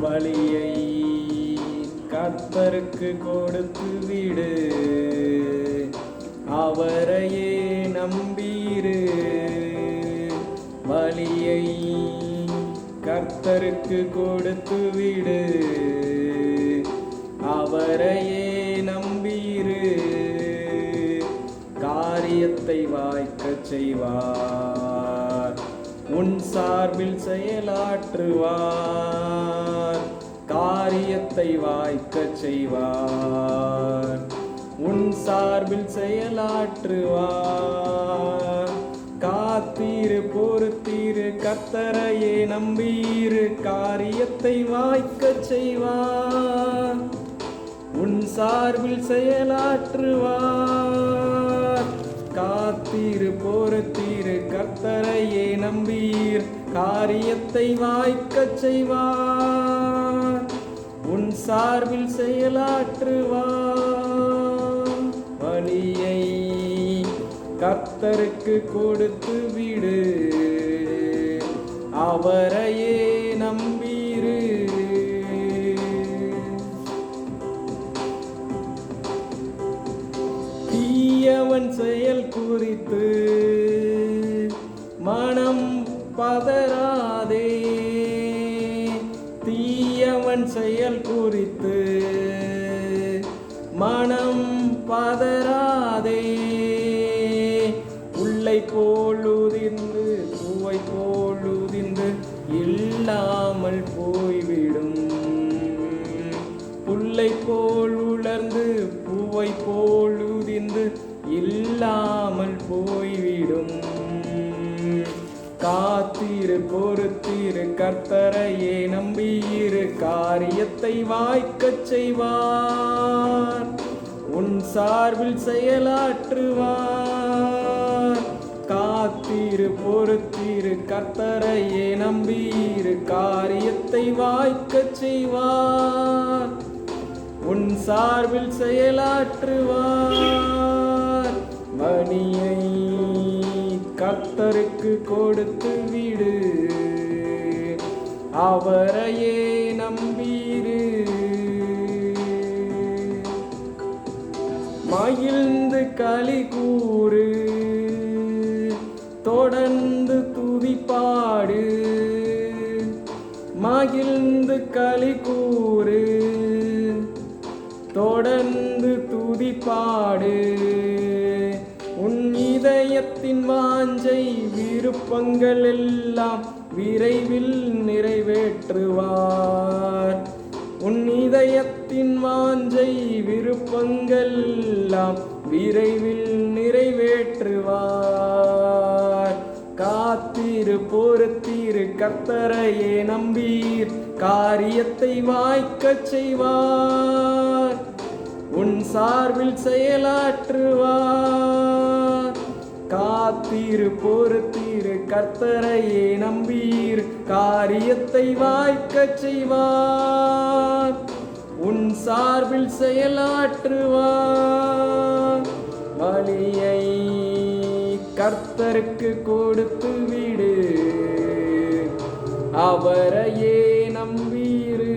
வழியை கர்த்தருக்கு கொடுத்து விடு, அவரையே நம்பீரு. வழியை கர்த்தருக்கு கொடுத்து விடு, அவரையே நம்பீரு. காரியத்தை வாய்க்கச் செய்வார், உன் சார்பில் செயலாற்றுவார். காரியத்தை வாய்க்கச் செய்வார், உன் சார்பில் செயலாற்றுவார். காத்தீரு பொறுத்தீரு, கர்த்தரையே நம்பீரு. காரியத்தை வாய்க்கச் செய்வார், உன் சார்பில் செயலாற்றுவார். காத்தீரு பொறுத்தீரு, கர்த்தரையே நம்பீர். காரியத்தை வாய்க்கச் செய்வார், உன் சார்பில் செயலாற்றுவார். வழியை கர்த்தருக்கு கொடுத்து விடு, அவரையே நம்பீரு. தீயவன் செயல் குறித்து மனம் பதறாதே, தீயவன் செயல் குறித்து மனம் பதறாதே. உள்ளை போலுதிர்ந்து பூவை போலுதிர்ந்து இல்லாமல் போய்விடும். புல்லை போல் உலர்ந்து பூவை போலுதிர்ந்து இல்லாமல் போய்விடும். காத்தீரு பொறுத்தீரு, கர்த்தரையே நம்பீரு. காரியத்தை வாய்க்கச் செய்வார், உன் சார்பில் செயலாற்றுவார். காத்தீரு பொறுத்தீரு, கர்த்தரையே நம்பீரு. காரியத்தை வாய்க்கச் செய்வார், உன் சார்பில் செயலாற்றுவார். வழியை கர்த்தருக்கு கொடுத்து விடு, அவரையே நம்பீரு. மகிழ்ந்து களி கூறு, தொடர்ந்து துதிப்பாடு. மகிழ்ந்து களி கூறு, தொடர்ந்து துதிப்பாடு. உன் இதயத்தின் வாஞ்சை விருப்பங்கள் எல்லாம் விரைவில் நிறைவேற்றுவார். உன் இதயத்தின் வாஞ்சை விருப்பங்கள் எல்லாம் விரைவில் நிறைவேற்றுவார். காத்தீரு பொறுத்தீரு, கர்த்தரையே நம்பீர். காரியத்தை வாய்க்கச் செய்வார், உன் சார்பில் செயலாற்றுவார். காத்தீரு பொறுத்தீரு, கர்த்தரையே நம்பீர். காரியத்தை வாய்க்கச் செய்வார், உன் சார்பில் செயலாற்றுவார். வழியை கர்த்தருக்கு கொடுத்து விடு, அவரையே நம்பீரு.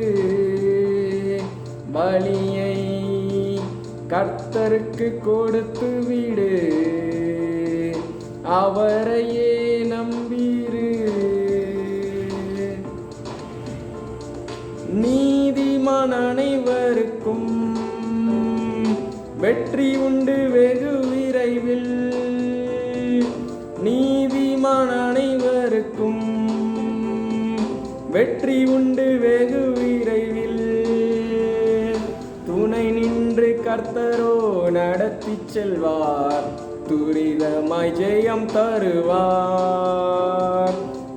பலியை கர்த்தருக்கு கொடுத்து விடு, அவரையே நம்பீரு. நீதிமான் அனைவருக்கும் வெற்றி உண்டு வெகு விரைவில். நீதிமான் அனைவருக்கும் வெற்றி உண்டு வெகு விரைவில். துணை நின்று கர்த்தரோ நடத்தி செல்வார், துரிதமாய் ஜெயம் தருவார்.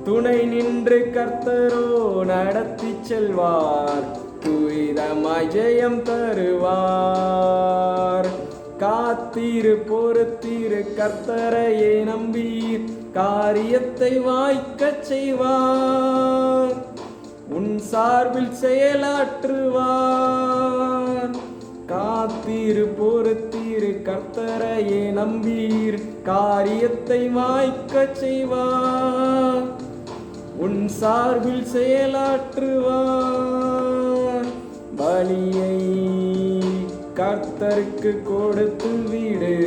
துணை நின்று கர்த்தரோ நடத்தி செல்வார், துரிதமாய் ஜெயம் தருவார். காத்தீரு பொறுத்தீரு, கர்த்தரையே நம்பீர். காரியத்தை வாய்க்கச் செய்வார், உன் சார்பில் செயலாற்றுவார். காத்தீரு பொறுத்தீரு, கர்த்தரையே நம்பீர். காரியத்தை வாய்க்கச் செய்வார், உன் சார்பில் செயலாற்றுவார். பலியை கர்த்தருக்கு கொடுத்து விடு,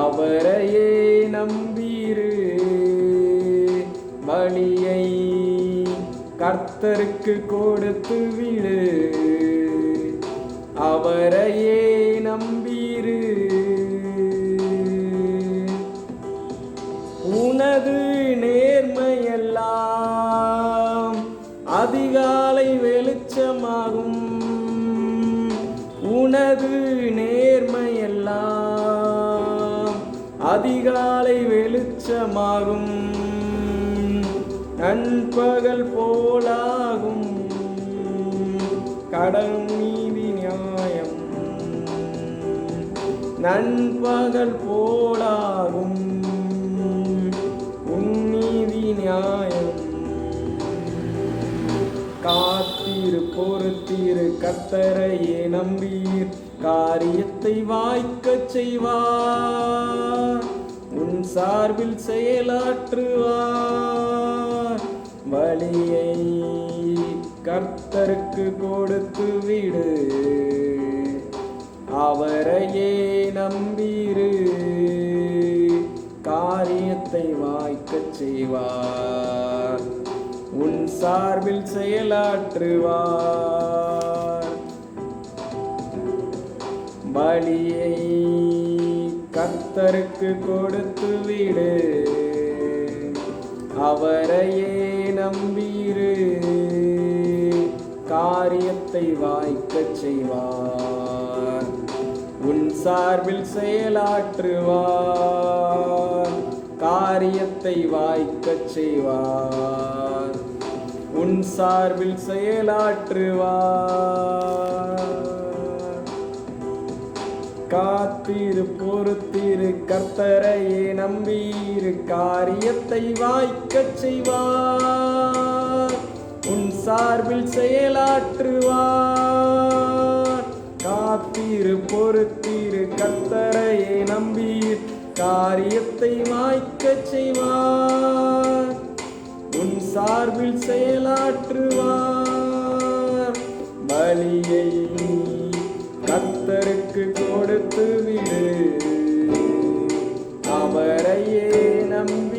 அவரையே நம்பீரு. பலியை கர்த்தருக்கு கொடுத்து விடு, அவரையே நம்பீரு. உனது நேர்மையெல்லாம் அதிகாலை வெளிச்சமாகும், உனது நேர்மையெல்லாம் அதிகாலை வெளிச்சமாகும். நண்பகல் போலாகும் கடல் நீதி நியாயம், நண்பகல் போலாகும் உன்னீதி நியாயம். காத்தீரு பொறுத்தீரு கர்த்தரையே நம்பீர், காரியத்தை வாய்க்கச் செய்வார், உன் சார்பில் செயலாற்றுவார். பலியை கர்த்தருக்கு கொடுத்து விடு, அவரையே நம்பீரு. காரியத்தை வாய்க்கச் செய்வார், உன் சார்பில் செயலாற்றுவார். பலியை கர்த்தருக்கு கொடுத்து விடு, அவரையே நம்பீரு. காரியத்தை வாய்க்கச் செய்வார், உன் சார்பில் செயலாற்றுவார். காரியத்தை வாய்க்கச் செய்வார், உன் சார்பில் செயலாற்றுவார். காத்தீரு பொறுத்தீரு கர்த்தரையே நம்பீரு, காரியத்தை வாய்க்கச் செய்வார், உன் சார்பில் செயலாற்றுவார். காத்தீரு பொறுத்தீரு கர்த்தரையே நம்பீர், காரியத்தை வாய்க்கச் செய்வார், உன் சார்பில் செயலாற்றுவார். பலியை கர்த்தருக்கு கொடுத்து விடு, அவரையே நம்பி